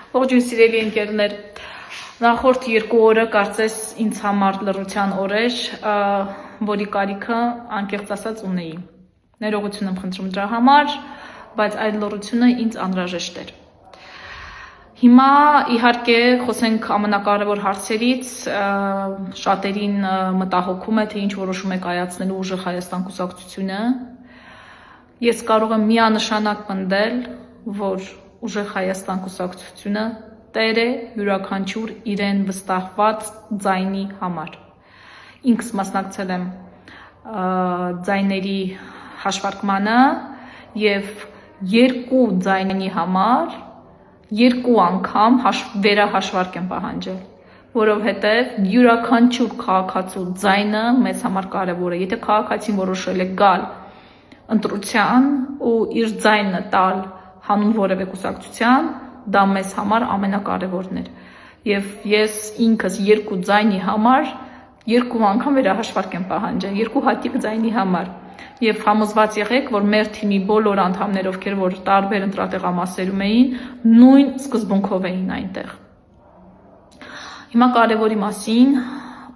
Ողջույն սիրելի ընկերներ, նախորդ 2 օրը կարծես ինձ համար լռության օր էր, որի կարիքը անկեղծ ասած ունեի։ Ներողություն եմ խնդրում դրա համար, բայց այդ լռությունը ինձ անհրաժեշտ էր։ Հիմա իհարկե խոսենք ամենակարևոր հարցերից, շատերին մտահոգում է, թե ինչ որոշում է կայացնելու ուժեղ Հայաստան կուսակցությունը։ Ես կարող եմ միանշանակ պնդել, որ ուժեղ Հայաստան կուսակցությունը տեր է յուրաքանչյուր իրեն վստահված ձայնի համար։ Ինքս մասնակցել եմ ձայների հաշվարկմանը և 2 ձայնի համար 2 անգամ վերահաշվարկ եմ պահանջել, որովհետև յուրաքանչյուր քաղաքացու ձայնը մեզ համար կարևոր է։ Եթե քաղաքացին որոշել է գալ ընտրության ու իր ձայնը տալ հանուն որևէ կուսակցության, դա մեզ համար ամենակարևորն էր։ Եվ ես ինքս 2 ձայնի համար 2 անգամ վերահաշվարկ եմ պահանջել, 2 հատիկ ձայնի համար։ Եվ համոզված եղեք, որ մեր թիմի բոլոր անդամներ, ովքեր որ տարբեր ընտրատեղամասերում էին, նույն սկզբունքով էին այնտեղ։ Հիմա կարևորի մասին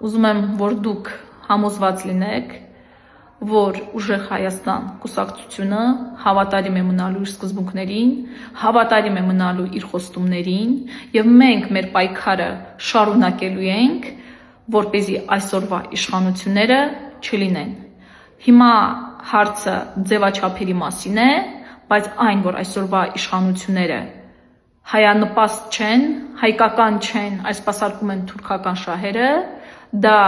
ուզում եմ, որ դուք համոզված լինեք, որ ուժեղ Հայաստան կուսակցությունը հավատարիմ է մնալու իր սկզբունքներին, հավատարիմ է մնալու իր խոստումներին և մենք մեր պայքարը շարունակելու ենք, որպեսզի այսօրվա իշխանությունները չլինեն։ Հիմա հարցը ձևաչափերի մասին է, բայց այն, որ այսօրվա իշխանությունները հայանպաստ չեն, հայկական չեն, այս սպասարկում են թուրքական շահերը, դա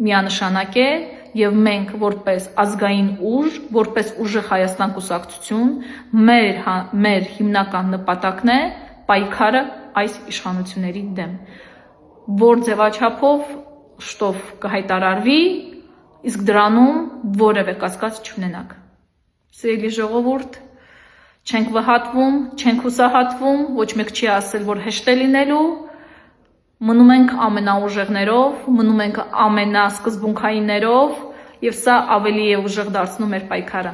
միանշանակ է և մենք որպես ազգային ուժ, որպես ուժեղ Հայաստան կուսակցություն, մեր հիմնական նպատակն է պայքարը այս իշխանությունների դեմ, որ ձևաչափով շտով կհայտարարվի, իսկ դրանում որևէ կասկած չունենաք։ Սիրելի ժողովուրդ, չենք վհատվում, չենք հուսահատվում, ոչ մեկ չի ասել, որ հեշտ է լինելու, մնում ենք ամենաուժեղներով, մնում ենք ամենասկզբունքայիններով, և սա ավելի է ուժեղ դարձնում մեր պայքարը։